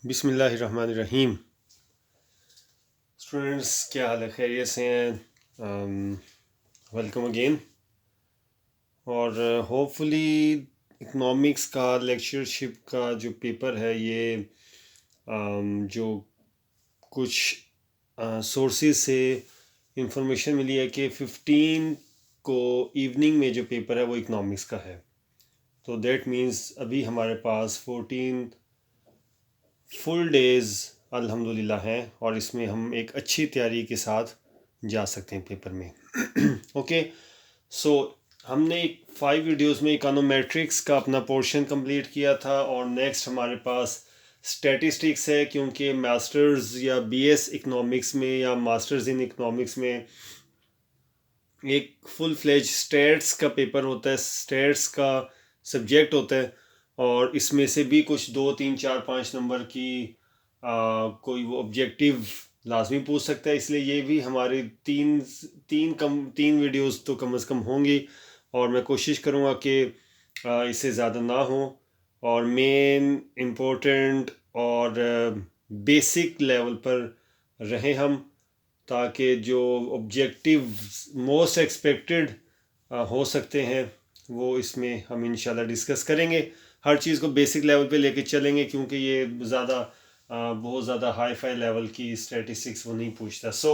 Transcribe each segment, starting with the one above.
बिस्मिल्लाहिर्रहमानिर्रहीम। स्टूडेंट्स, क्या हाल है? खैरियत से हैं? Welcome again. और होपफुली इकनॉमिक्स का लेक्चरशिप का जो पेपर है ये जो कुछ सोर्सेज से इंफॉर्मेशन मिली है कि 15 को इवनिंग में जो पेपर है वो इकनॉमिक्स का है। तो दैट मीन्स अभी हमारे पास 14 फुल डेज़ अल्हम्दुलिल्लाह हैं और इसमें हम एक अच्छी तैयारी के साथ जा सकते हैं पेपर में। ओके, सो हमने 5 वीडियोस में इकोनोमेट्रिक्स का अपना पोर्शन कंप्लीट किया था और नेक्स्ट हमारे पास स्टैटिस्टिक्स है, क्योंकि मास्टर्स या बीएस इकोनॉमिक्स में या मास्टर्स इन इकोनॉमिक्स में एक फुल फ्लेज स्टेट्स का पेपर होता है, स्टेट्स का सब्जेक्ट होता है और इसमें से भी कुछ 2 3 4 5 नंबर की कोई वो ऑब्जेक्टिव लाजमी पूछ सकता है। इसलिए ये भी हमारे तीन वीडियोस तो कम से कम होंगी और मैं कोशिश करूँगा कि इससे ज़्यादा ना हो और मेन इम्पोर्टेंट और बेसिक लेवल पर रहें हम, ताकि जो ऑब्जेक्टिव मोस्ट एक्सपेक्टेड हो सकते हैं वो इसमें हम इंशाल्लाह डिस्कस करेंगे। हर चीज़ को बेसिक लेवल पे लेके चलेंगे, क्योंकि ये बहुत ज़्यादा हाई फाई लेवल की स्टैटिस्टिक्स वो नहीं पूछता। सो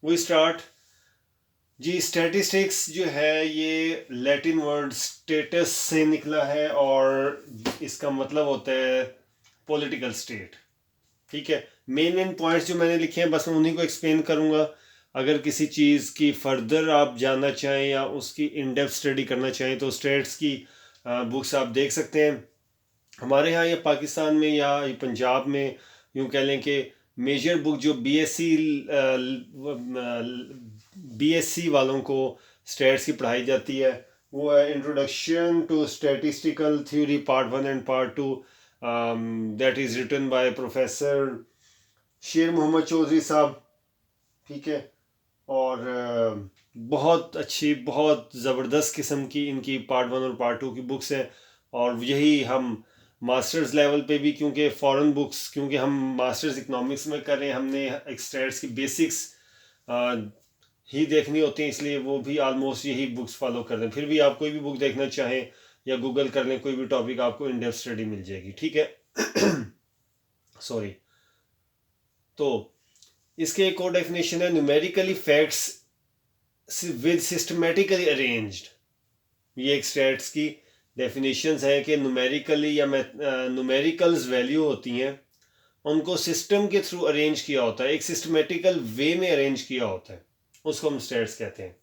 वी स्टार्ट जी। स्टैटिस्टिक्स जो है ये लैटिन वर्ड स्टेटस से निकला है और इसका मतलब होता है पॉलिटिकल स्टेट। ठीक है, मेन पॉइंट्स जो मैंने लिखे हैं बस मैं उन्हीं को एक्सप्लेन करूँगा। अगर किसी चीज़ की फर्दर आप जानना चाहें या उसकी इन डेप्थ स्टडी करना चाहें तो स्टेट्स की बुक्स आप देख सकते हैं। हमारे यहाँ या पाकिस्तान में या पंजाब में यूँ कह लें कि मेजर बुक जो बीएससी वालों को स्टेट्स की पढ़ाई जाती है वो है introduction to statistical theory part 1 and part 2। That is written by professor Sher Mohammad Chaudhary साहब। ठीक है, और बहुत अच्छी, बहुत ज़बरदस्त किस्म की इनकी पार्ट 1 और पार्ट 2 की बुक्स हैं। और यही हम मास्टर्स लेवल पे भी, क्योंकि फ़ॉरेन बुक्स, क्योंकि हम मास्टर्स इकनॉमिक्स में कर रहे हैं, हमने एक्सट्रैक्ट्स की बेसिक्स ही देखनी होती हैं, इसलिए वो भी आलमोस्ट यही बुक्स फॉलो कर रहे हैं। फिर भी आप कोई भी बुक देखना चाहें या गूगल कर लें कोई भी टॉपिक, आपको इन डेप्थ स्टडी मिल जाएगी। ठीक है। सॉरी। तो इसके एक और डेफिनेशन है, numerically facts with systematically arranged. ये एक स्टैट्स की डेफिनेशंस हैं कि न्यूमेरिकली या न्यूमेरिकल्स वैल्यू होती हैं, उनको सिस्टम के थ्रू अरेंज किया होता है, एक सिस्टमेटिकल वे में अरेंज किया होता है, उसको हम स्टैट्स कहते हैं।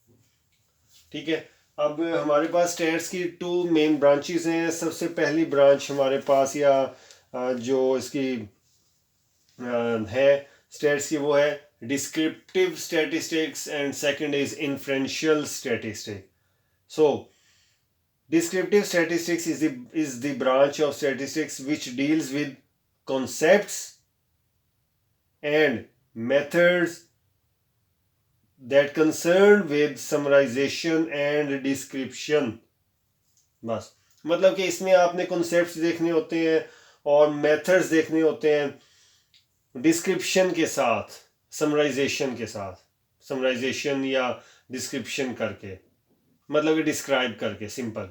ठीक है, अब हमारे पास स्टैट्स की 2 मेन ब्रांचेस हैं। सबसे पहली ब्रांच हमारे पास या जो इसकी है स्टैट्स की, वो है descriptive statistics and second is inferential statistics. So descriptive statistics is the branch of statistics which deals with concepts and methods that concern with summarization and description। बस मतलब कि इसमें आपने कॉन्सेप्ट्स देखने होते हैं और मेथड्स देखने होते हैं डिस्क्रिप्शन के साथ, समराइजेशन के साथ, समराइजेशन या डिस्क्रिप्शन करके, मतलब कि डिस्क्राइब करके, सिंपल।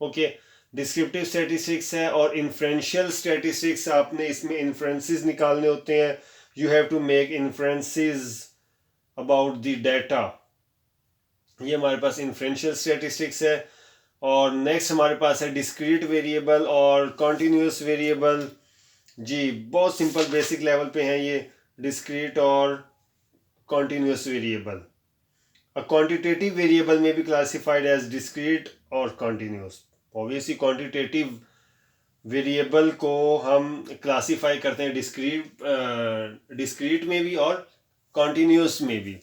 ओके, डिस्क्रिप्टिव स्टैटिस्टिक्स है। और इन्फ्रेंशियल स्टैटिस्टिक्स, आपने इसमें इन्फ्रेंसेस निकालने होते हैं। You have to make inferences about the data. ये हमारे पास इन्फ्रेंशियल स्टैटिस्टिक्स है। और नेक्स्ट हमारे पास है डिस्क्रीट वेरिएबल और कॉन्टीन्यूस वेरिएबल। जी, बहुत सिंपल बेसिक लेवल पे हैं ये डिस्क्रीट और कॉन्टीन्यूस वेरिएबल। क्वांटिटेटिव वेरिएबल में भी क्लासिफाइड एज डिस्क्रीट और कॉन्टीन्यूस। ऑब्वियसली क्वांटिटेटिव वेरिएबल को हम क्लासिफाई करते हैं डिस्क्रीट में भी और कॉन्टीन्यूस में भी।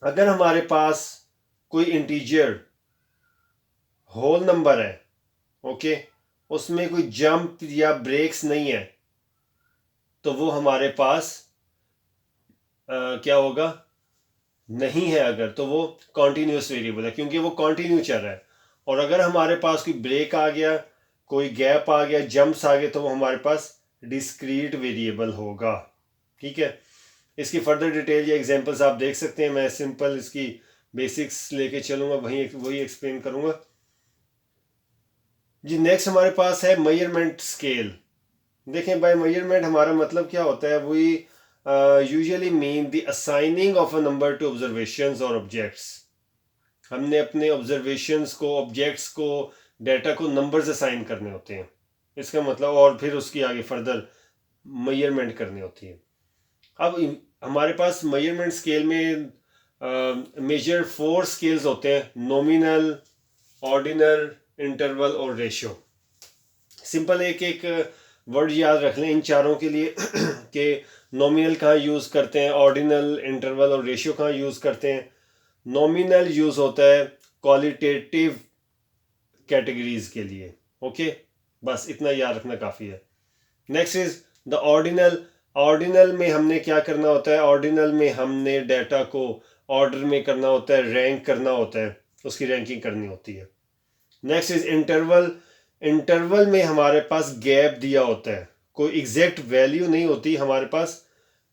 अगर हमारे पास कोई इंटीजर होल नंबर है, ओके, उसमें कोई जंप या ब्रेक्स नहीं है, तो वो हमारे पास क्या होगा, नहीं है अगर, तो वो कॉन्टीन्यूस वेरिएबल है, क्योंकि वो कॉन्टिन्यू चल रहा है। और अगर हमारे पास कोई ब्रेक आ गया, कोई गैप आ गया, जंप्स आ गए, तो वो हमारे पास डिस्क्रीट वेरिएबल होगा। ठीक है, इसकी फर्दर डिटेल या एग्जांपल्स आप देख सकते हैं। मैं सिंपल इसकी बेसिक्स लेके चलूँगा, वही एक्सप्लेन करूँगा जी। नेक्स्ट हमारे पास है मेजरमेंट स्केल। देखें, बाय मेजरमेंट हमारा मतलब क्या होता है, we usually mean the assigning of a number to observations और ऑब्जेक्ट्स। हमने अपने ऑब्जर्वेशंस को, ऑब्जेक्ट्स को, डाटा को नंबर्स असाइन करने होते हैं, इसका मतलब, और फिर उसकी आगे फर्दर मेजरमेंट करनी होती है। अब हमारे पास मेजरमेंट स्केल में मेजर 4 स्केल्स होते हैं: नॉमिनल, ऑर्डिनल, इंटरवल और रेशियो। सिंपल एक एक वर्ड याद रख लें इन चारों के लिए कि नॉमिनल कहाँ यूज़ करते हैं, ऑर्डिनल, इंटरवल और रेशियो कहाँ यूज़ करते हैं। नॉमिनल यूज़ होता है क्वालिटेटिव कैटेगरीज के लिए। ओके, बस इतना याद रखना काफ़ी है। Next is the ordinal. Ordinal में हमने क्या करना होता है, ऑर्डिनल में हमने डाटा को ऑर्डर में करना होता है, रैंक करना होता है, उसकी रैंकिंग करनी होती है। Next is interval. इंटरवल में हमारे पास गैप दिया होता है, कोई एग्जैक्ट वैल्यू नहीं होती हमारे पास,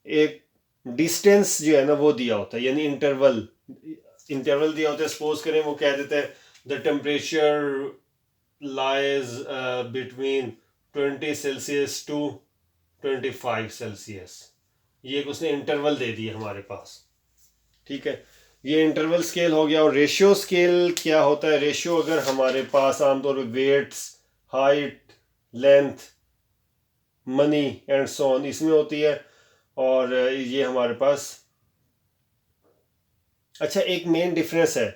एक डिस्टेंस जो है ना वो दिया होता है, यानी इंटरवल दिया होता है। सपोज करें वो कह देता है the temperature lies between 20 Celsius to 25 Celsius, ये एक उसने इंटरवल दे दिया हमारे पास। ठीक है, ये इंटरवल स्केल हो गया। और रेशियो स्केल क्या होता है, रेशियो अगर हमारे पास आमतौर पर weights, height, length, money and so on इसमें होती है, और ये हमारे पास, अच्छा एक मेन डिफरेंस है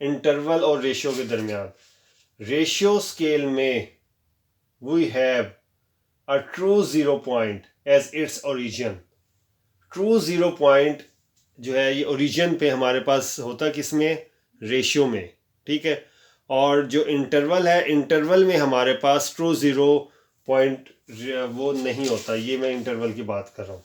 इंटरवल और रेशियो के दरमियान। रेशियो स्केल में we have a true zero point as its origin. True zero point जो है ये ओरिजिन पे हमारे पास होता है, किसमें, रेशियो में। ठीक है, और जो इंटरवल है, इंटरवल में हमारे पास ट्रू जीरो पॉइंट वो नहीं होता, ये मैं इंटरवल की बात कर रहा हूँ।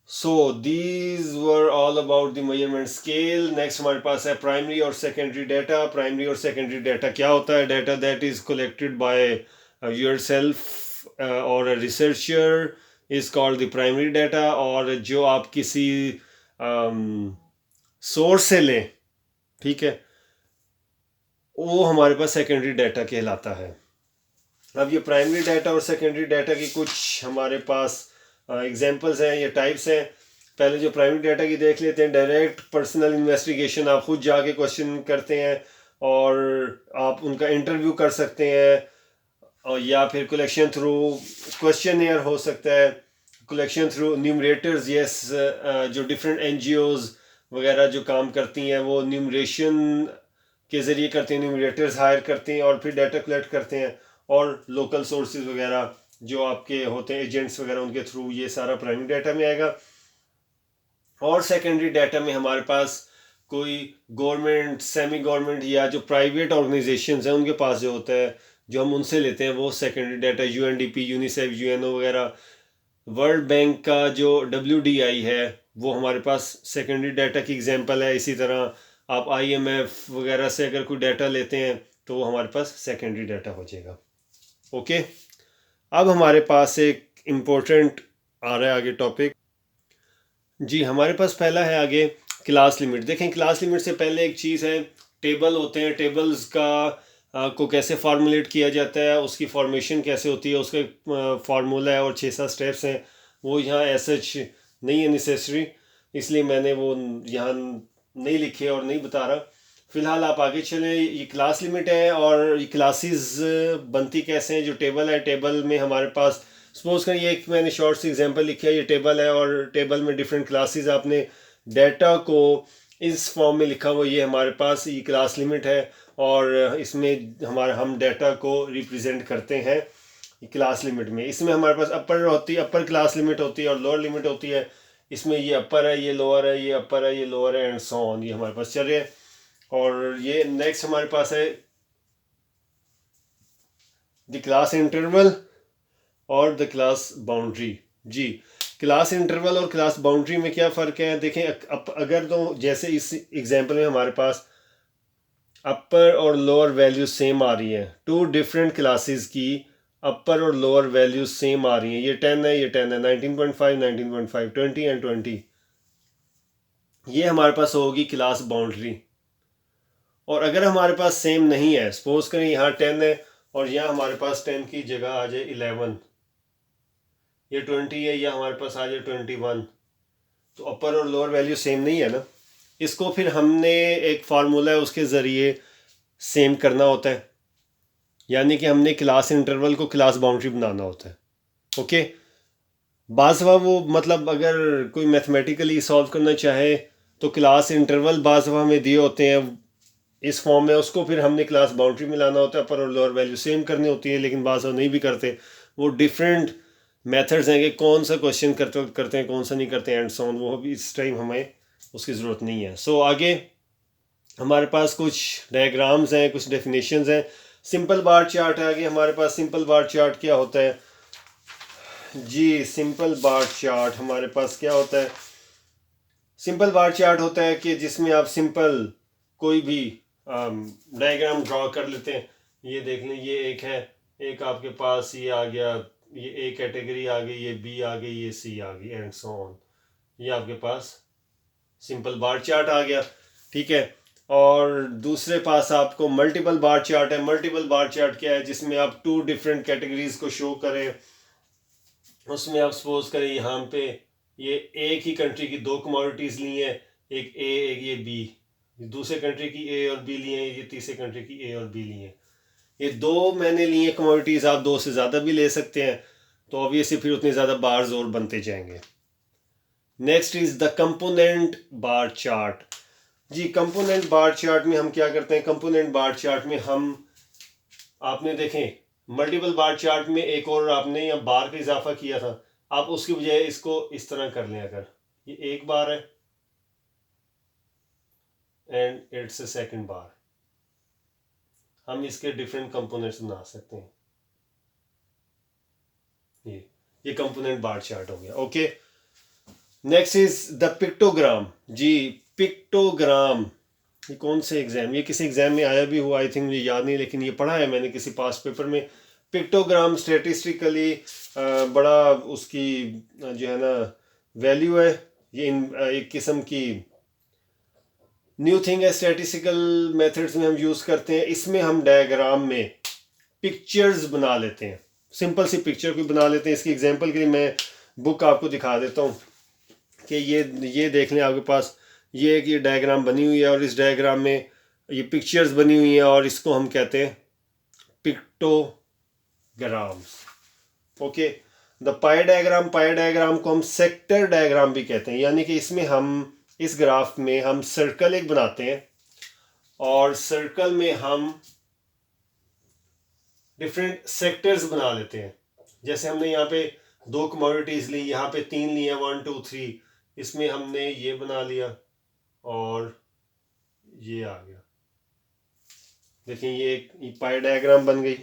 So these were all about the measurement scale. Next हमारे पास है प्राइमरी और सेकेंडरी डाटा। प्राइमरी और सेकेंडरी डाटा क्या होता है, data that is collected by yourself और a researcher is called the primary data, और जो आप किसी सोर्स से लें, ठीक है, वो हमारे पास सेकेंडरी डाटा कहलाता है। अब ये प्राइमरी डाटा और सेकेंडरी डाटा की कुछ हमारे पास एग्जांपल्स हैं या टाइप्स हैं। पहले जो प्राइमरी डाटा की देख लेते हैं, डायरेक्ट पर्सनल इन्वेस्टिगेशन, आप खुद जाके क्वेश्चन करते हैं और आप उनका इंटरव्यू कर सकते हैं, और या फिर कलेक्शन थ्रू क्वेश्चन हो सकता है, कलेक्शन थ्रू न्यूमरेटर्स, यस, जो डिफरेंट एनजीओज वगैरह जो काम करती हैं वो न्यूमरेशन के ज़रिए करते हैं, न्यूमरेटर्स हायर करते हैं और फिर डाटा कलेक्ट करते हैं, और लोकल सोर्सेज वगैरह जो आपके होते हैं एजेंट्स वगैरह, उनके थ्रू, ये सारा प्राइमरी डाटा में आएगा। और सेकेंडरी डाटा में हमारे पास कोई गवर्नमेंट, सेमी गवर्नमेंट या जो प्राइवेट ऑर्गेनाइजेशंस हैं उनके पास जो होता है, जो हम उनसे लेते हैं, वो secondary data, UNDP, UNICEF, UNO वगैरह। वर्ल्ड बैंक का जो WDI है वो हमारे पास सेकेंडरी डाटा की एग्जांपल है। इसी तरह आप IMF वगैरह से अगर कोई डाटा लेते हैं तो वो हमारे पास सेकेंडरी डाटा हो जाएगा। ओके, अब हमारे पास एक इम्पोर्टेंट आ रहा है आगे टॉपिक जी। हमारे पास पहला है आगे क्लास लिमिट। देखें, क्लास लिमिट से पहले एक चीज़ है, टेबल होते हैं, टेबल्स का को कैसे फार्मूलेट किया जाता है, उसकी फॉर्मेशन कैसे होती है, उसका फार्मूला है और 6-7 स्टेप्स हैं। वो यहाँ सच नहीं है नेसेसरी, इसलिए मैंने वो यहाँ नहीं लिखे और नहीं बता रहा। फ़िलहाल आप आगे चलें। ये क्लास लिमिट है और ये क्लासेस बनती कैसे हैं। जो टेबल है, टेबल में हमारे पास, सपोज करिए एक मैंने शॉर्ट सी एग्जांपल लिखा है, ये टेबल है और टेबल में डिफरेंट क्लासेस, आपने डाटा को इस फॉर्म में लिखा हुआ, ये हमारे पास ये क्लास लिमिट है, और इसमें हम डाटा को रिप्रेजेंट करते हैं क्लास लिमिट में। इसमें हमारे पास अपर क्लास लिमिट होती है और लोअर लिमिट होती है। इसमें ये अपर है, ये लोअर है, ये अपर है, ये लोअर है, एंड सो ऑन, ये हमारे पास चल रहे हैं। और ये नेक्स्ट हमारे पास है द क्लास इंटरवल और द क्लास बाउंड्री। जी, क्लास इंटरवल और क्लास बाउंड्री में क्या फ़र्क है, देखें। अगर तो जैसे इस एग्जांपल में हमारे पास अपर और लोअर वैल्यू सेम आ रही है, टू डिफरेंट क्लासेस की अपर और लोअर वैल्यूज सेम आ रही हैं, ये 10 है, ये 10 है, 19.5, 19.5, 20 एंड 20, ये हमारे पास होगी क्लास बाउंड्री। और अगर हमारे पास सेम नहीं है, सपोज करें यहाँ 10 है और यहाँ हमारे पास 10 की जगह आ जाए 11, ये 20 है, या हमारे पास आ जाए 21, तो अपर और लोअर वैल्यू सेम नहीं है ना। इसको फिर हमने एक फार्मूला है उसके ज़रिए सेम करना होता है, यानी कि हमने क्लास इंटरवल को क्लास बाउंड्री बनाना होता है। ओके, बाज़ वो मतलब अगर कोई मैथमेटिकली सॉल्व करना चाहे तो क्लास इंटरवल बाज़ में दिए होते हैं इस फॉर्म में, उसको फिर हमने क्लास बाउंड्री में लाना होता है, अपर और लोअर वैल्यू सेम करनी होती है, लेकिन बाज़ नहीं भी करते। वो डिफरेंट मेथड्स हैं कि कौन सा क्वेश्चन करते हैं कौन सा नहीं करते हैं एंड सो ऑन, वो भी इस टाइम हमें उसकी ज़रूरत नहीं है। सो आगे हमारे पास कुछ डायग्राम्स हैं, कुछ डेफिनेशंस हैं। सिंपल बार चार्ट है आगे हमारे पास। सिंपल बार चार्ट क्या होता है जी? सिंपल बार चार्ट हमारे पास क्या होता है? सिंपल बार चार्ट होता है कि जिसमें आप सिंपल कोई भी डायग्राम ड्रॉ कर लेते हैं। ये देख लें, ये एक है, एक आपके पास ये आ गया, ये ए कैटेगरी आ गई, ये बी आ गई, ये सी आ गई एंड सो ऑन। ये आपके पास सिंपल बार चार्ट आ गया, ठीक है। और दूसरे पास आपको मल्टीपल बार चार्ट है। मल्टीपल बार चार्ट क्या है? जिसमें आप 2 डिफरेंट कैटेगरीज को शो करें। उसमें आप सपोज करें यहाँ पे ये एक ही कंट्री की 2 कमोडिटीज़ ली हैं, एक ए एक ये बी, दूसरे कंट्री की ए और बी लिए हैं, ये तीसरे कंट्री की ए और बी लिए हैं। ये 2 मैंने लिए हैं कमोडिटीज़, आप 2 से ज़्यादा भी ले सकते हैं, तो ऑब्वियसली फिर उतने ज़्यादा बार्स और बनते जाएंगे। Next is the component bar chart. जी, कंपोनेंट बार चार्ट में हम क्या करते हैं? कंपोनेंट बार चार्ट में हम, आपने देखें मल्टीपल बार चार्ट में एक और आपने या बार का इजाफा किया था, आप उसकी बजाय इसको इस तरह कर लें। अगर ये एक बार है एंड इट्स अ सेकंड बार, हम इसके डिफरेंट कंपोनेंट्स बना सकते हैं। ये कंपोनेंट बार चार्ट हो गया। Okay, next is the pictogram. जी, पिक्टोग्राम ये कौन से एग्जाम, ये किसी एग्जाम में आया भी हुआ, आई थिंक मुझे याद नहीं, लेकिन ये पढ़ा है मैंने किसी पास्ट पेपर में। पिक्टोग्राम स्टेटिस्टिकली बड़ा उसकी जो है ना वैल्यू है। ये एक किस्म की न्यू थिंग है, स्टैटिस्टिकल मेथड्स में हम यूज़ करते हैं। इसमें हम डायग्राम में पिक्चर्स बना लेते हैं, सिंपल सी पिक्चर को बना लेते हैं। इसकी एग्जांपल के लिए मैं बुक आपको दिखा देता हूँ कि ये देख लें, आपके पास ये एक ये डायग्राम बनी हुई है और इस डायग्राम में ये पिक्चर्स बनी हुई हैं और इसको हम कहते हैं पिक्टोग्राम्स। ओके, द पाई डायग्राम को हम सेक्टर डायग्राम भी कहते हैं, यानी कि इसमें हम इस ग्राफ में हम सर्कल एक बनाते हैं और सर्कल में हम डिफरेंट सेक्टर्स बना लेते हैं। जैसे हमने यहाँ पे 2 कमोडिटीज ली, यहाँ पे 3 ली है, 1 2 3, इसमें हमने ये बना लिया और ये आ गया। देखिए ये एक पाई डायग्राम बन गई।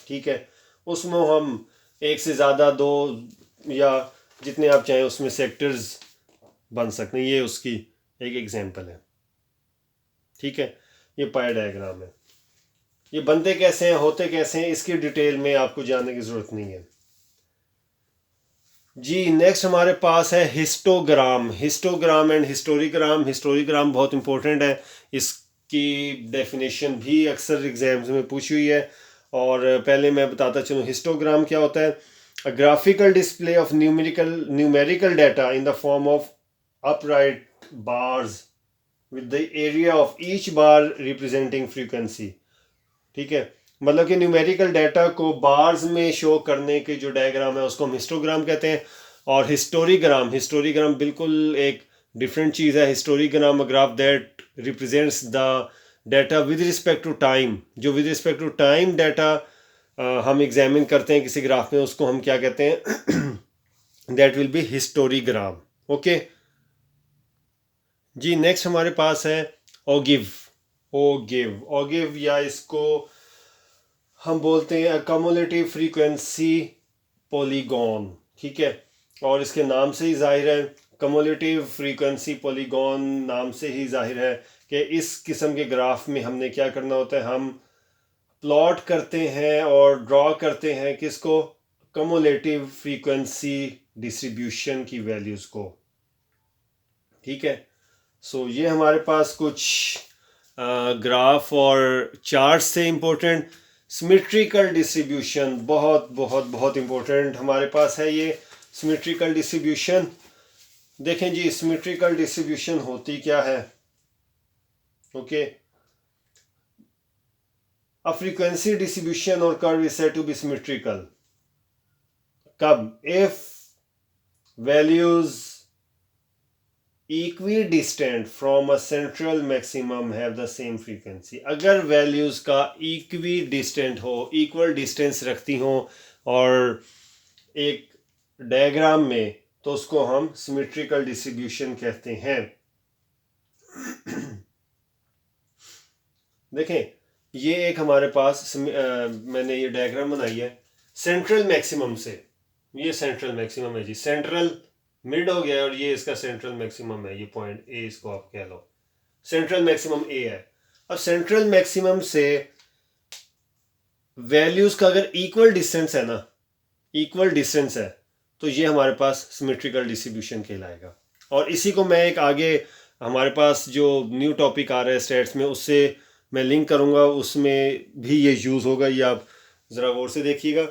ठीक है, उसमें हम एक से ज़्यादा 2 या जितने आप चाहें उसमें सेक्टर्स बन सकते हैं। ये उसकी एक एग्जांपल है। ठीक है, ये पाई डायग्राम है। ये बनते कैसे हैं, होते कैसे हैं, इसकी डिटेल में आपको जानने की ज़रूरत नहीं है। जी, नेक्स्ट हमारे पास है histogram. Histogram and historigram. Historigram बहुत इंपॉर्टेंट है, इसकी डेफिनेशन भी अक्सर एग्जाम्स में पूछी हुई है। और पहले मैं बताता चलूँ हिस्टोग्राम क्या होता है। अ graphical display of numerical data in the form of upright bars with the area of each bar representing frequency। ठीक है, मतलब कि न्यूमेरिकल डाटा को बार्स में शो करने के जो डायग्राम है उसको हम हिस्टोग्राम कहते हैं। और हिस्टोरीग्राम बिल्कुल एक डिफरेंट चीज़ है। Historigram a graph that represents the data with respect to time. जो with respect to time data हम एग्जामिन करते हैं किसी ग्राफ में, उसको हम क्या कहते हैं? That will be historigram. Okay ji, next हमारे पास है ओगिव या इसको हम बोलते हैं कम्युलेटिव फ्रीक्वेंसी पॉलीगॉन। ठीक है, और इसके नाम से ही जाहिर है, कम्युलेटिव फ्रीक्वेंसी पॉलीगॉन नाम से ही जाहिर है कि इस किस्म के ग्राफ में हमने क्या करना होता है, हम प्लॉट करते हैं और ड्रॉ करते हैं किसको, कम्युलेटिव फ्रीक्वेंसी डिस्ट्रीब्यूशन की वैल्यूज़ को, ठीक है। सो ये हमारे पास कुछ ग्राफ और चार्ट से इम्पोर्टेंट। सिमेट्रिकल डिस्ट्रीब्यूशन बहुत बहुत बहुत इम्पोर्टेंट हमारे पास है ये सिमेट्रिकल डिस्ट्रीब्यूशन। देखें जी, सिमेट्रिकल डिस्ट्रीब्यूशन होती क्या है, okay. A frequency distribution or curve is said to be symmetrical. कब? If values equidistant from a central maximum have the same frequency. अगर values का equidistant हो, equal distance रखती हो और एक डायग्राम में, तो उसको हम symmetrical distribution कहते हैं। देखें, ये एक हमारे पास मैंने ये डायग्राम बनाई है सेंट्रल मैक्सिमम से। ये सेंट्रल मैक्सिमम है जी, सेंट्रल मिड हो गया और ये इसका सेंट्रल मैक्सिमम है, ये पॉइंट ए इसको आप कह लो, सेंट्रल मैक्सिमम ए है। अब सेंट्रल मैक्सिमम से वैल्यूज का अगर इक्वल डिस्टेंस है ना, इक्वल डिस्टेंस है, तो ये हमारे पास सिमेट्रिकल डिस्ट्रीब्यूशन कहलाएगा। और इसी को मैं एक आगे हमारे पास जो न्यू टॉपिक आ रहा है स्टैट्स में, उससे मैं लिंक करूंगा, उसमें भी ये यूज होगा, ये आप जरा गौर से देखिएगा।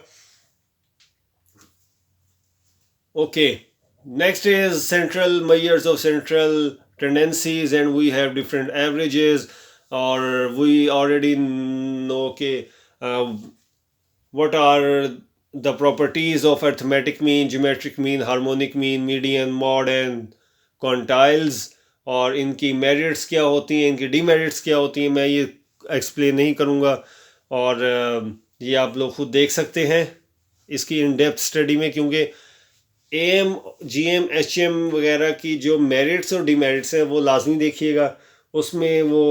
Okay, next is central measures of central tendencies, and we have different averages, or we already know what are the properties of arithmetic mean, geometric mean, harmonic mean, median, mod and quantiles, और इनकी merits क्या होती हैं, इनकी demerits क्या होती हैं, मैं ये एक्सप्लेन नहीं करूँगा, और ये आप लोग खुद देख सकते हैं इसकी इन डेप्थ स्टडी में, क्योंकि AM, GM, HM वगैरह की जो मेरिट्स और डीमेरिट्स हैं वो लाजमी देखिएगा, उसमें वो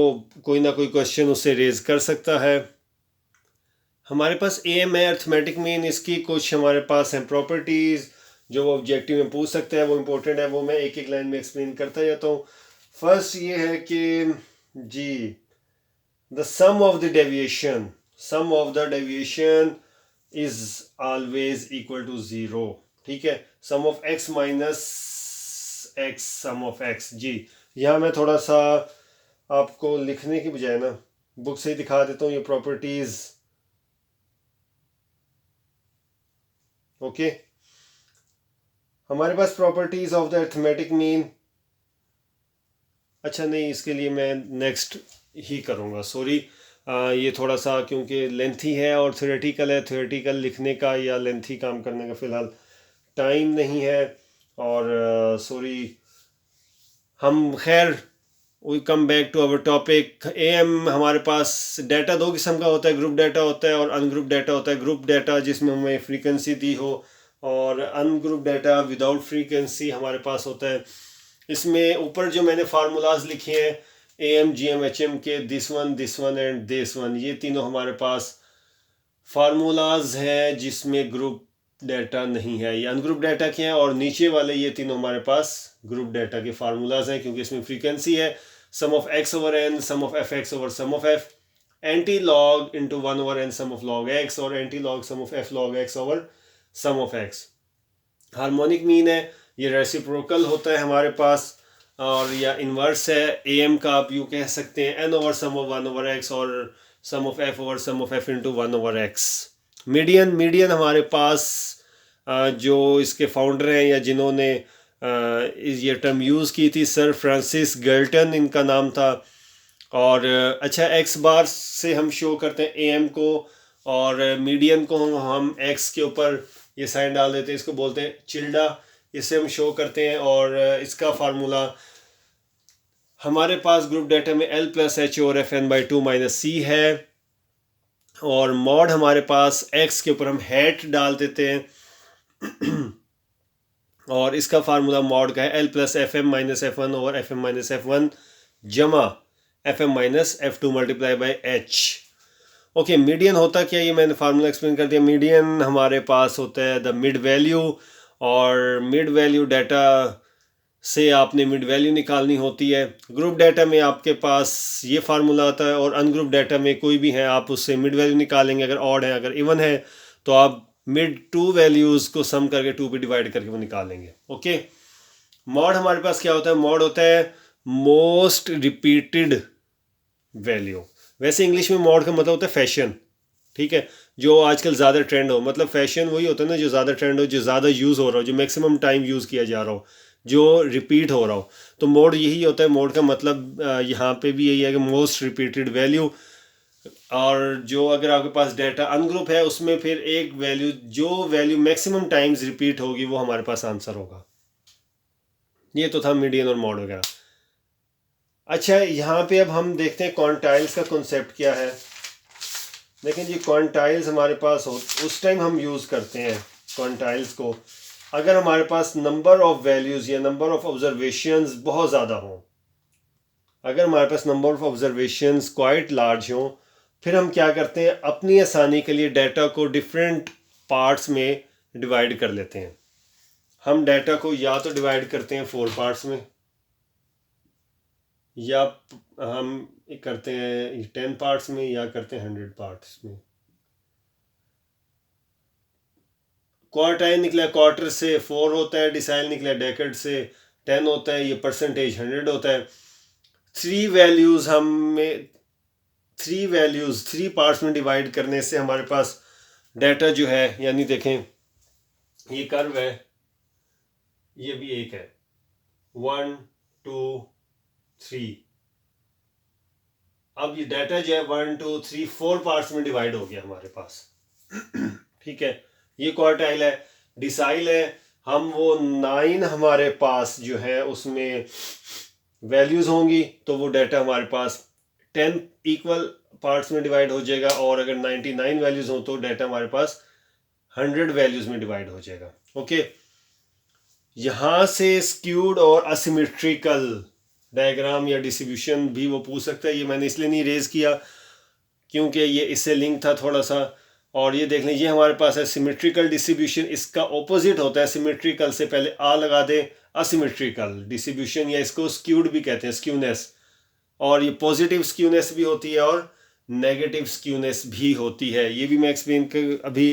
कोई ना कोई क्वेश्चन उससे रेज कर सकता है। हमारे पास AM है अर्थमेटिक मीन, इसकी कुछ हमारे पास हैं प्रॉपर्टीज़ जो वो ऑब्जेक्टिव में पूछ सकते हैं, वो इम्पोर्टेंट है, वो मैं एक एक लाइन में एक्सप्लेन करता जाता हूँ। फर्स्ट ये है कि ji, the sum of the deviation is always equal to 0, ठीक है। Sum of x minus x, sum of x, ji यहाँ मैं थोड़ा सा आपको लिखने की बजाय ना बुक से ही दिखा देता हूँ ये प्रॉपर्टीज, ओके। हमारे पास properties of the arithmetic mean, अच्छा नहीं, इसके लिए मैं नेक्स्ट ही करूँगा, सॉरी, ये थोड़ा सा क्योंकि लेंथी है और थ्योरेटिकल है, थ्योरेटिकल लिखने का या लेंथी काम करने का फ़िलहाल टाइम नहीं है, और सॉरी। हम खैर we come back to our topic. AM हमारे पास डाटा दो किस्म का होता है, ग्रुप डाटा होता है और अनग्रुप डाटा होता है। ग्रुप डाटा जिसमें हमें फ्रीक्वेंसी दी हो, और अनग्रुप डाटा विदाउट फ्रीक्वेंसी हमारे पास होता है। इसमें ऊपर जो मैंने फार्मूलाज लिखे हैं AM, GM, HM के, this one and this one, ये तीनों हमारे पास फार्मूलाज हैं जिसमें ग्रुप डाटा नहीं है, ये अनग्रुप डाटा के हैं, और नीचे वाले ये तीनों हमारे पास ग्रुप डाटा के फार्मूलाज हैं, क्योंकि इसमें फ्रीक्वेंसी है sum of x over n, sum of fx over sum of f, anti log into 1 over n sum of log x, और anti log sum of f log x over sum of x। Harmonic mean है, ये reciprocal होता है हमारे पास, और या inverse है AM का, आप यूँ कह सकते हैं n over sum of 1 over x और sum of f over sum of f into 1 over x। Median हमारे पास जो इसके फाउंडर हैं या जिन्होंने ये टर्म यूज़ की थी, सर फ्रांसिस गर्टन इनका नाम था। और अच्छा, x बार से हम शो करते हैं AM को, और मीडियन को हम x के ऊपर ये साइन डाल देते हैं, इसको बोलते हैं चिल्डा, इससे हम शो करते हैं। और इसका फार्मूला हमारे पास ग्रुप डाटा में L प्लस H और FN/2 माइनस C है, और मॉड हमारे पास x के ऊपर हम हैट डाल देते हैं और इसका फार्मूला मॉड का है L plus FM minus F1 over FM minus F1 जमा FM minus F2 multiply by H। Okay, median होता क्या, ये मैंने फार्मूला एक्सप्लेन कर दिया। मीडियन हमारे पास होता है द मिड वैल्यू, और मिड वैल्यू डाटा से आपने मिड वैल्यू निकालनी होती है। ग्रुप डाटा में आपके पास ये फार्मूला आता है, और अनग्रुप डाटा में कोई भी है आप उससे मिड वैल्यू निकालेंगे। अगर ऑड है, अगर इवन है, तो आप मिड टू वैल्यूज़ को सम करके 2 पे डिवाइड करके वो निकालेंगे। ओके, मॉड हमारे पास क्या होता है? मॉड होता है मोस्ट रिपीटेड वैल्यू। वैसे इंग्लिश में मॉड का मतलब होता है फैशन, ठीक है, जो आजकल ज़्यादा ट्रेंड हो। मतलब फैशन वही होता है ना जो ज़्यादा ट्रेंड हो, जो ज़्यादा यूज़ हो रहा हो, जो मैक्सिमम टाइम यूज़ किया जा रहा हो, जो रिपीट हो रहा हो। तो मोड यही होता है। मोड का मतलब यहाँ पे भी यही है कि मोस्ट रिपीटेड वैल्यू। और जो अगर आपके पास डाटा अनग्रुप है उसमें फिर एक वैल्यू, जो वैल्यू मैक्सिमम टाइम्स रिपीट होगी वो हमारे पास आंसर होगा। ये तो था मीडियन और मॉड वगैरह। अच्छा, यहाँ पे अब हम देखते हैं क्वांटाइल्स का कॉन्सेप्ट क्या है। लेकिन जी क्वांटाइल्स हमारे पास हो उस टाइम हम यूज़ करते हैं क्वांटाइल्स को अगर हमारे पास नंबर ऑफ़ वैल्यूज़ या नंबर ऑफ़ ऑब्जर्वेशंस बहुत ज़्यादा हों। अगर हमारे पास number of observations quite large हों, फिर हम क्या करते हैं, अपनी आसानी के लिए डाटा को डिफरेंट पार्ट्स में डिवाइड कर लेते हैं। हम डाटा को या तो डिवाइड करते हैं 4 पार्ट्स में, या हम करते हैं 10 पार्ट्स में, या करते हैं 100 पार्ट्स में। क्वार्टाइल निकला क्वार्टर से 4 होता है, डिसाइल निकला डेकेड से 10 होता है, ये परसेंटेज 100 होता है। थ्री वैल्यूज़ 3 पार्ट्स में डिवाइड करने से हमारे पास डाटा जो है, यानी देखें ये कर्व है, ये भी एक है 1 2 3। अब ये डाटा जो है 1 2 3 4 पार्ट्स में डिवाइड हो गया हमारे पास। ठीक है, ये क्वार्टाइल है। डिसाइल है, हम वो 9 हमारे पास जो है उसमें वैल्यूज़ होंगी, तो वो डाटा हमारे पास 10 इक्वल पार्ट्स में डिवाइड हो जाएगा। और अगर 99 वैल्यूज़ हो तो डाटा हमारे पास 100 वैल्यूज़ में डिवाइड हो जाएगा। ओके, यहाँ से स्क्यूड और असिमेट्रिकल डायग्राम या डिस्ट्रीब्यूशन भी वो पूछ सकता है। ये मैंने इसलिए नहीं रेज किया क्योंकि ये इससे लिंक था थोड़ा सा। और ये देख लें, ये हमारे पास है सिमेट्रिकल डिस्ट्रीब्यूशन, इसका ऑपोजिट होता है सिमेट्रिकल से। पहले आ लगा दें, असिमेट्रिकल डिस्ट्रीब्यूशन, या इसको स्क्यूड भी कहते हैं, स्क्यूनेस। और ये पॉजिटिव स्क्यूनेस भी होती है और नेगेटिव स्क्यूनेस भी होती है। ये भी मैं एक्सप्लेन कर अभी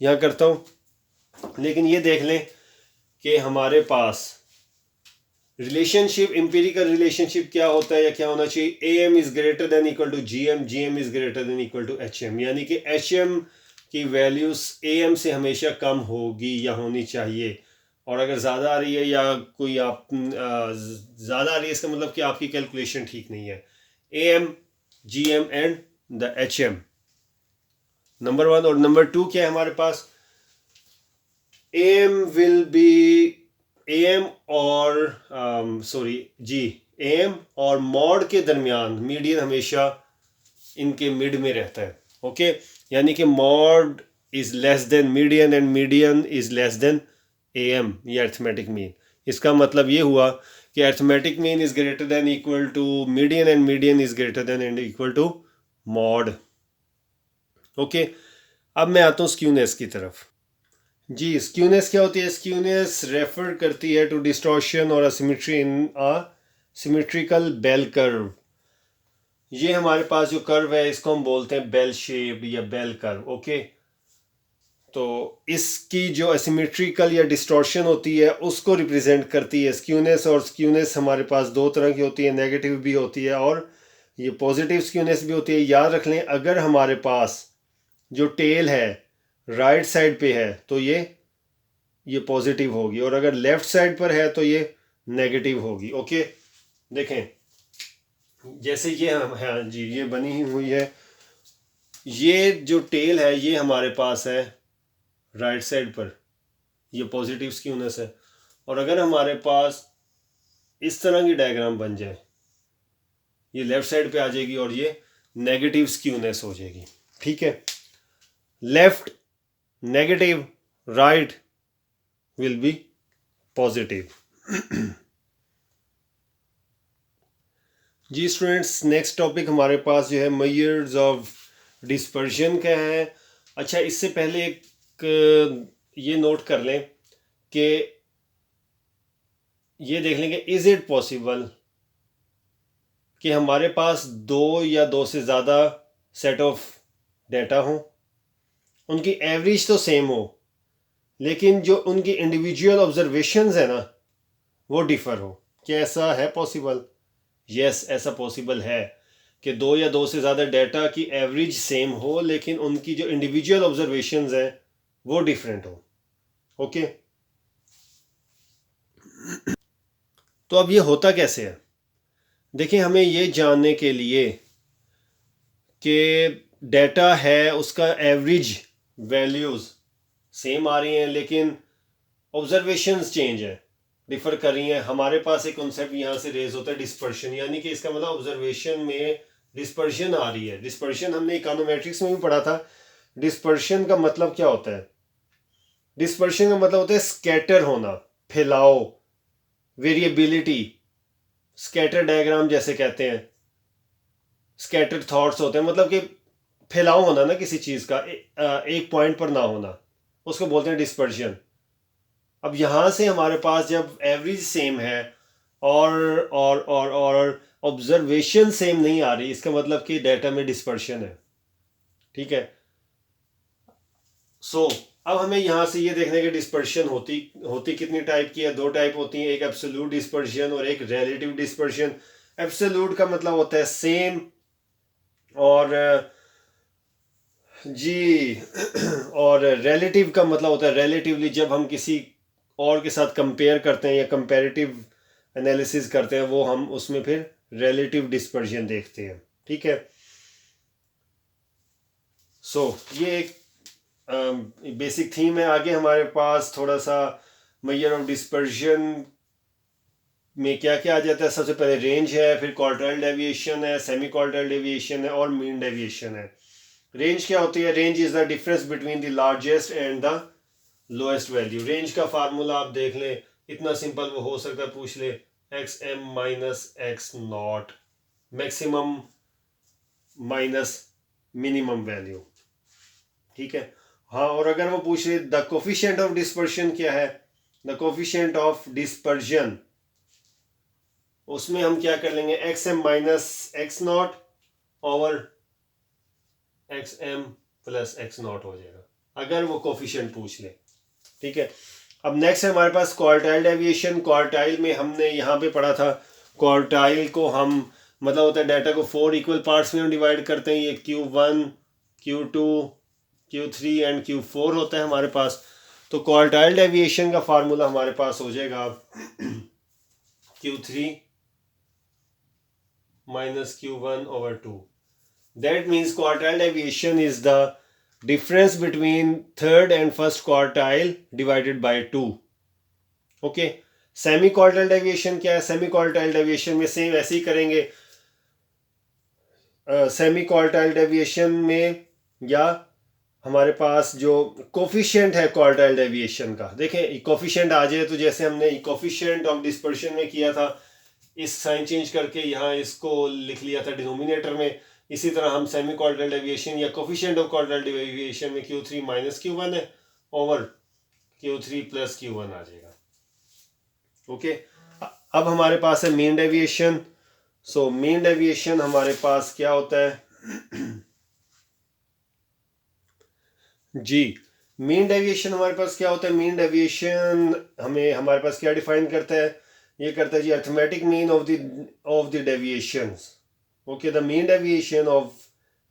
यहाँ करता हूँ। लेकिन ये देख लें कि हमारे पास रिलेशनशिप, एम्पिरिकल रिलेशनशिप क्या होता है या क्या होना चाहिए, A M is greater than equal to G M, G M is greater than equal to H M. यानी कि एच एम की वैल्यूज़ ए एम से हमेशा कम होगी या होनी चाहिए। और अगर ज़्यादा आ रही है या कोई आप ज़्यादा आ रही है, इसका मतलब कि आपकी कैलकुलेशन ठीक नहीं है। A M, G M and the H M, number 1। और नंबर 2 क्या है हमारे पास, A M will be M और एम और मॉड के दरमियान मीडियन हमेशा इनके मिड में रहता है। ओके, यानी कि mode is less than median and median is less than M, ये अर्थमेटिक मीन। इसका मतलब ये हुआ कि arithmetic mean is greater than equal to median and median is greater than and equal to mode. Okay, अब मैं आता हूँ स्क्यूनेस की तरफ। जी, स्क्यूनेस क्या होती है? स्क्यूनेस रेफर करती है टू डिस्टॉर्शन और asymmetry in a symmetrical bell curve. ये हमारे पास जो कर्व है इसको हम बोलते हैं बेल शेप्ड या बेल कर्व। ओके, तो इसकी जो असिमेट्रिकल या डिस्टॉर्शन होती है उसको रिप्रेजेंट करती है स्क्यूनेस। और स्क्यूनेस हमारे पास दो तरह की होती है, नेगेटिव भी होती है और ये पॉजिटिव स्क्यूनेस भी होती है। याद रख लें, अगर हमारे पास जो टेल है राइट साइड पे है तो ये पॉजिटिव होगी, और अगर लेफ्ट साइड पर है तो ये नेगेटिव होगी। ओके, देखें जैसे ये हम हाँ जी, ये बनी हुई है, ये जो टेल है ये हमारे पास है राइट साइड पर, ये पॉजिटिव स्क्यूनेस है। और अगर हमारे पास इस तरह की डायग्राम बन जाए, ये लेफ्ट साइड पे आ जाएगी और ये नेगेटिव स्क्यूनेस हो जाएगी। ठीक है, left negative, right will be positive. जी स्टूडेंट्स, नेक्स्ट टॉपिक हमारे पास जो है मेजर्स ऑफ डिस्पर्जन का है। अच्छा, इससे पहले एक ये नोट कर लें कि ये देख लेंगे, इज इट पॉसिबल कि हमारे पास दो या दो से ज़्यादा सेट ऑफ डेटा हों, उनकी एवरेज तो सेम हो, लेकिन जो उनकी इंडिविजुअल ऑब्जर्वेशंस है ना वो डिफ़र हो। क्या ऐसा है पॉसिबल? यस, ऐसा पॉसिबल है कि दो या दो से ज़्यादा डेटा की एवरेज सेम हो, लेकिन उनकी जो इंडिविजुअल ऑब्जर्वेशंस हैं वो डिफरेंट हो। ओके, तो अब ये होता कैसे है? देखिए, हमें ये जानने के लिए कि डेटा है उसका एवरेज वैल्यूज़ सेम आ रही हैं, लेकिन ऑब्जर्वेशंस चेंज है, डिफ़र कर रही हैं। हमारे पास एक कॉन्सेप्ट यहाँ से रेज होता है डिस्पर्शन, यानी कि इसका मतलब ऑब्जर्वेशन में डिस्पर्शन आ रही है। डिस्पर्शन हमने इकोनोमेट्रिक्स में भी पढ़ा था। डिस्पर्शन का मतलब क्या होता है? डिस्पर्शन का मतलब होता है स्कैटर होना, फैलाव, वेरिएबिलिटी। स्कैटर डायग्राम जैसे कहते हैं, स्कैटर थॉट्स होते हैं, मतलब कि फैलाव होना ना किसी चीज़ का, एक पॉइंट पर ना होना, उसको बोलते हैं डिस्पर्शन। अब यहाँ से हमारे पास जब एवरेज सेम है और ऑब्जर्वेशन सेम नहीं आ रही, इसका मतलब कि डेटा में डिस्पर्शन है। ठीक है, सो अब हमें यहाँ से ये देखने की डिस्पर्शन होती कितनी टाइप की है? दो टाइप होती हैं, एक एब्सोल्यूट डिस्पर्शन और एक रिलेटिव डिस्पर्शन। एब्सोल्यूट का मतलब होता है सेम, और जी और रिलेटिव का मतलब होता है रिलेटिवली, जब हम किसी और के साथ कंपेयर करते हैं या कंपैरेटिव एनालिसिस करते हैं, वो हम उसमें फिर रिलेटिव डिस्पर्शन देखते हैं। ठीक है, सो ये एक बेसिक थीम है। आगे हमारे पास थोड़ा सा मेजर ऑफ डिस्पर्शन में क्या क्या आ जाता है। सबसे पहले रेंज है, फिर क्वार्टाइल डेविएशन है, सेमी क्वार्टाइल डेविएशन है और मीन डेविएशन है। रेंज क्या होती है? Range is the difference between the largest and the lowest value. Range का फार्मूला आप देख लें, इतना सिंपल वो हो सकता है, पूछ ले, X M minus X nought, maximum minus minimum value. ठीक है, हाँ, और अगर वो पूछ ले द कोफिशिएंट ऑफ डिस्पर्शन क्या है, द कोफिशिएंट ऑफ डिस्पर्जन, उसमें हम क्या कर लेंगे, X M minus X nought over X M plus X nought हो जाएगा, अगर वो कोफिशिएंट पूछ ले। ठीक है, अब नेक्स्ट है हमारे पास क्वार्टाइल डेविएशन। क्वार्टाइल में हमने यहाँ पे पढ़ा था, क्वार्टाइल को हम मतलब होता है डाटा को 4 इक्वल पार्ट्स में हम डिवाइड करते हैं। ये Q1, Q2, Q3 and Q4 होता है हमारे पास। तो क्वार्टाइल डेविएशन का फार्मूला हमारे पास हो जाएगा Q3 minus Q1 over 2. That means quartile deviation is the difference between third and first quartile divided by 2. Okay, semi quartile deviation क्या है? सेमी क्वार्टाइल डेविएशन में सेम ऐसे ही करेंगे। सेमी क्वार्टाइल डेविएशन में या हमारे पास जो कोफिशिएंट है क्वार्टाइल डेविएशन का, देखें कोफिशिएंट आ जाए तो जैसे हमने कोफिशिएंट ऑफ डिस्पर्शन में किया था, इस साइन चेंज करके यहाँ इसको लिख लिया था डिनोमिनेटर में। इसी तरह हम सेमी क्वार्टाइल डेविएशन या कोफिशिएंट ऑफ क्वार्टाइल डेविएशन में Q3 माइनस Q1 है ओवर Q3 प्लस Q1 आ जाएगा। ओके, अब हमारे पास है mean deviation. So mean deviation हमारे पास क्या होता है जी? मीन डेविएशन हमारे पास क्या होता है? मीन डेविएशन हमारे पास क्या डिफाइन करता है? ये करता है जी arithmetic mean of the deviations. Okay, the mean deviation of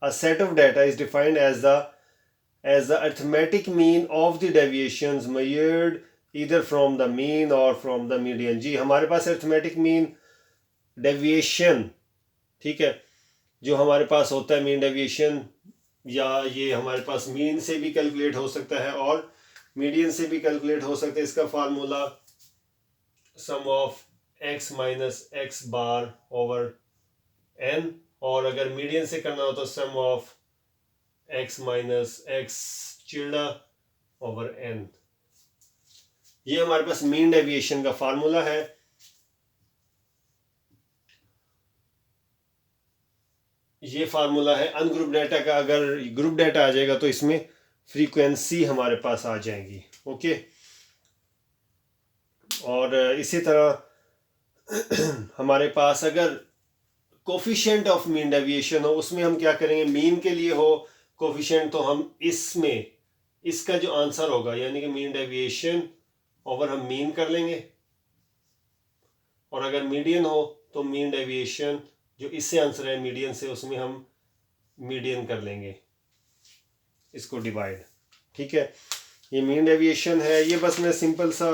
a set of data is defined as the arithmetic mean of the deviations measured either from the mean or from the median. जी, हमारे पास arithmetic mean deviation, ठीक है, जो हमारे पास होता है mean deviation, या ये हमारे पास मीन से भी कैलकुलेट हो सकता है और मीडियन से भी कैलकुलेट हो सकता है। इसका formula sum of x minus x bar over n, और अगर मीडियन से करना हो तो sum of x minus x tilde over n। ये हमारे पास मीन डेविएशन का फार्मूला है। ये फार्मूला है अनग्रुप डाटा का। अगर ग्रुप डाटा आ जाएगा तो इसमें फ्रीक्वेंसी हमारे पास आ जाएगी। ओके, और इसी तरह हमारे पास अगर कोफिशिएंट ऑफ मीन डेविएशन हो, उसमें हम क्या करेंगे, मीन के लिए हो कोफिशिएंट, तो हम इसमें इसका जो आंसर होगा यानी कि मीन डेविएशन ओवर हम मीन कर लेंगे, और अगर मीडियन हो तो मीन डेविएशन जो इससे आंसर है मीडियन से, उसमें हम मीडियन कर लेंगे, इसको डिवाइड। ठीक है, ये मीन डेविएशन है। ये बस मैं सिंपल सा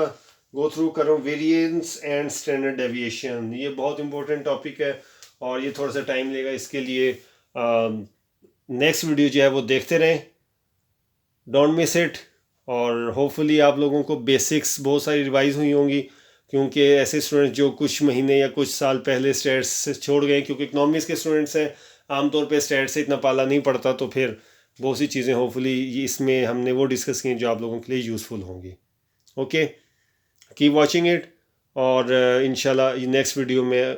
गो थ्रू कर रहा हूँ, वेरिएंस एंड स्टैंडर्ड डेविएशन। ये बहुत इंपॉर्टेंट टॉपिक है और ये थोड़ा सा टाइम लेगा, इसके लिए नेक्स्ट वीडियो जो है वो देखते रहें, डोंट मिस इट। और होपफुली आप लोगों को बेसिक्स बहुत सारी रिवाइज हुई होंगी, क्योंकि ऐसे स्टूडेंट्स जो कुछ महीने या कुछ साल पहले स्टैट्स से छोड़ गए, क्योंकि इकनॉमिक्स के स्टूडेंट्स हैं, आमतौर पे स्टैट्स से इतना पाला नहीं पड़ता, तो फिर बहुत सी चीज़ें होपफुली इसमें हमने वो डिस्कस की जो आप लोगों के लिए यूज़फुल होंगी। ओके, कीप वॉचिंग इट, और इंशाल्लाह नेक्स्ट वीडियो में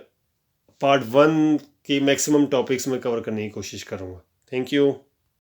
पार्ट 1 की मैक्सिमम टॉपिक्स में कवर करने की कोशिश करूँगा। Thank you.